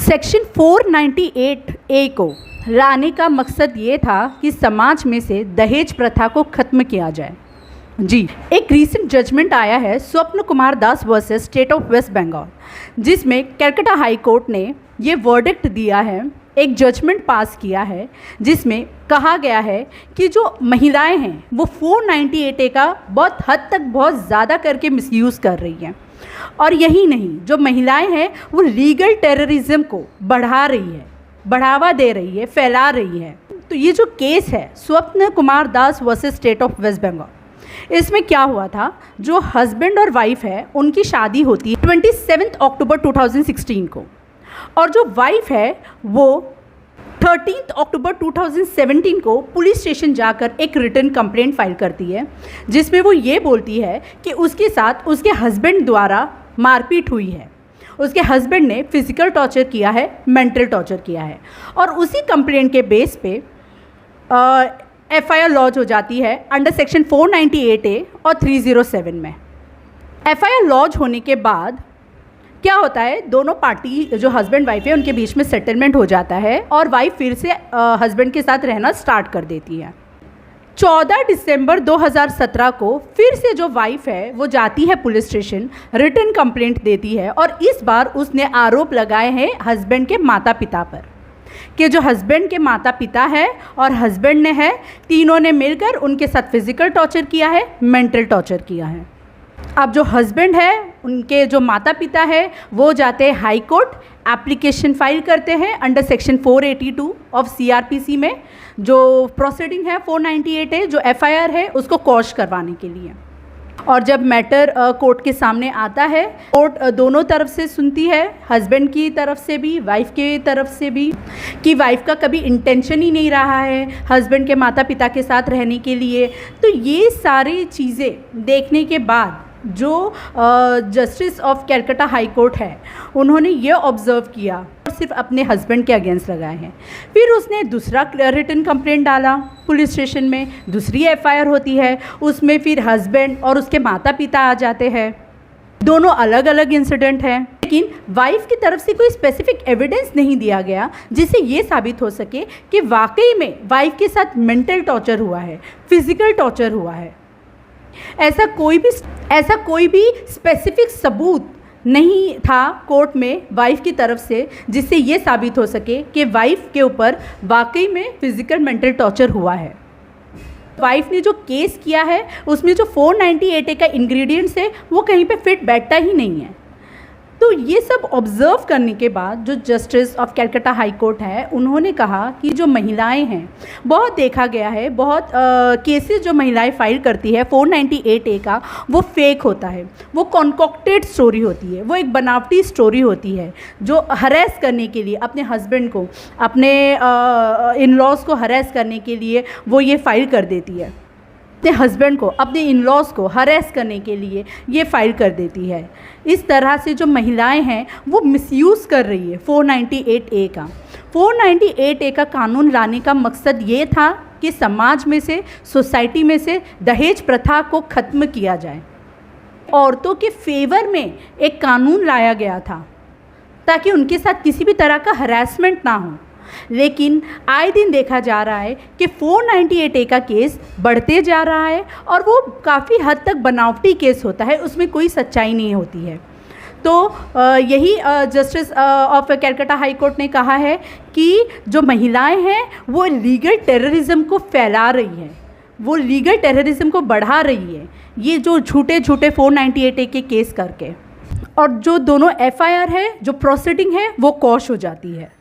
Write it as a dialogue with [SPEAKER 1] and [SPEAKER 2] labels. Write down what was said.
[SPEAKER 1] Section 498 ए को लाने का मकसद ये था कि समाज में से दहेज प्रथा को ख़त्म किया जाए। जी, एक रीसेंट जजमेंट आया है Swapan Kumar Das versus state of West Bengal, जिसमें कलकत्ता हाई कोर्ट ने ये वर्डिक्ट दिया है, एक जजमेंट पास किया है, जिसमें कहा गया है कि जो महिलाएं हैं वो 498 ए का बहुत हद तक बहुत ज़्यादा करके मिसयूज़ कर रही हैं। और यही नहीं, जो महिलाएं हैं वो लीगल टेररिज्म को बढ़ा रही है, बढ़ावा दे रही है, फैला रही है। तो ये जो केस है Swapan Kumar Das versus state of West Bengal, इसमें क्या हुआ था, जो हस्बैंड और वाइफ है उनकी शादी होती है 27 अक्टूबर 2016 को, और जो वाइफ है वो 13 अक्टूबर 2017 को पुलिस स्टेशन जाकर एक रिटन कंप्लेंट फाइल करती है, जिसमें वो ये बोलती है कि उसके साथ उसके हस्बैंड द्वारा मारपीट हुई है, उसके हस्बैंड ने फिज़िकल टॉर्चर किया है, मेंटल टॉर्चर किया है। और उसी कंप्लेंट के बेस पे एफआईआर लॉन्च हो जाती है अंडर सेक्शन 498 ए और 307 में। एफआईआर लॉन्च होने के बाद क्या होता है, दोनों पार्टी जो हस्बैंड वाइफ है उनके बीच में सेटलमेंट हो जाता है और वाइफ फिर से हस्बैंड के साथ रहना स्टार्ट कर देती है। 14 दिसंबर 2017 को फिर से जो वाइफ है वो जाती है पुलिस स्टेशन, रिटन कंप्लेंट देती है, और इस बार उसने आरोप लगाए हैं हस्बैंड के माता पिता पर कि जो हस्बैंड के माता पिता है और हस्बैंड ने है, तीनों ने मिलकर उनके साथ फिज़िकल टॉर्चर किया है, मेंटल टॉर्चर किया है। अब जो हस्बैंड है, उनके जो माता पिता है, वो जाते हैं हाई कोर्ट, एप्लीकेशन फाइल करते हैं अंडर सेक्शन 482 ऑफ सीआरपीसी में, जो प्रोसीडिंग है 498 है, जो एफआईआर है उसको क्वॉश करवाने के लिए। और जब मैटर कोर्ट के सामने आता है, कोर्ट दोनों तरफ से सुनती है, हस्बैंड की तरफ से भी, वाइफ की तरफ से भी, कि वाइफ का कभी इंटेंशन ही नहीं रहा है हस्बैंड के माता पिता के साथ रहने के लिए। तो ये सारी चीज़ें देखने के बाद जो justice of Calcutta high court है, उन्होंने ये ऑब्ज़र्व किया और सिर्फ अपने हस्बैंड के अगेंस्ट लगाए हैं। फिर उसने दूसरा रिटन कंप्लेंट डाला पुलिस स्टेशन में, दूसरी एफआईआर होती है, उसमें फिर हस्बैंड और उसके माता पिता आ जाते हैं। दोनों अलग अलग इंसिडेंट हैं, लेकिन वाइफ की तरफ से कोई स्पेसिफिक एविडेंस नहीं दिया गया जिससे ये साबित हो सके कि वाकई में वाइफ के साथ मेंटल टॉर्चर हुआ है, फिज़िकल टॉर्चर हुआ है। ऐसा कोई भी स्पेसिफिक सबूत नहीं था कोर्ट में वाइफ की तरफ से जिससे ये साबित हो सके कि वाइफ के ऊपर वाकई में फिज़िकल मेंटल टॉर्चर हुआ है। वाइफ ने जो केस किया है उसमें जो 498 का इंग्रेडिएंट्स है वो कहीं पे फिट बैठता ही नहीं है। तो ये सब ऑब्ज़र्व करने के बाद जो justice of Calcutta high court है, उन्होंने कहा कि जो महिलाएं हैं, बहुत देखा गया है, बहुत केसेस जो महिलाएं फाइल करती है 498 ए का, वो फेक होता है, वो कॉन्कॉक्टेड स्टोरी होती है, वो एक बनावटी स्टोरी होती है, जो हरेस करने के लिए अपने हस्बैंड को, अपने इन लॉज को हरेस करने के लिए वो ये फाइल कर देती है, अपने हस्बैंड को, अपने इन लॉज को हरेस करने के लिए ये फाइल कर देती है। इस तरह से जो महिलाएं हैं वो मिसयूज़ कर रही है 498 ए का। 498 ए का कानून लाने का मकसद ये था कि समाज में से, सोसाइटी में से दहेज प्रथा को ख़त्म किया जाए। औरतों के फेवर में एक कानून लाया गया था ताकि उनके साथ किसी भी तरह का हरासमेंट ना हो। लेकिन आए दिन देखा जा रहा है कि 498 ए का केस बढ़ते जा रहा है और वो काफ़ी हद तक बनावटी केस होता है, उसमें कोई सच्चाई नहीं होती है। तो यही justice of Calcutta high court ने कहा है कि जो महिलाएं हैं वो लीगल टेररिज्म को फैला रही हैं, वो लीगल टेररिज्म को बढ़ा रही है, ये जो झूठे 498 ए के केस करके। और जो दोनों एफआईआर है, जो प्रोसीडिंग है, वो क्वॉश हो जाती है।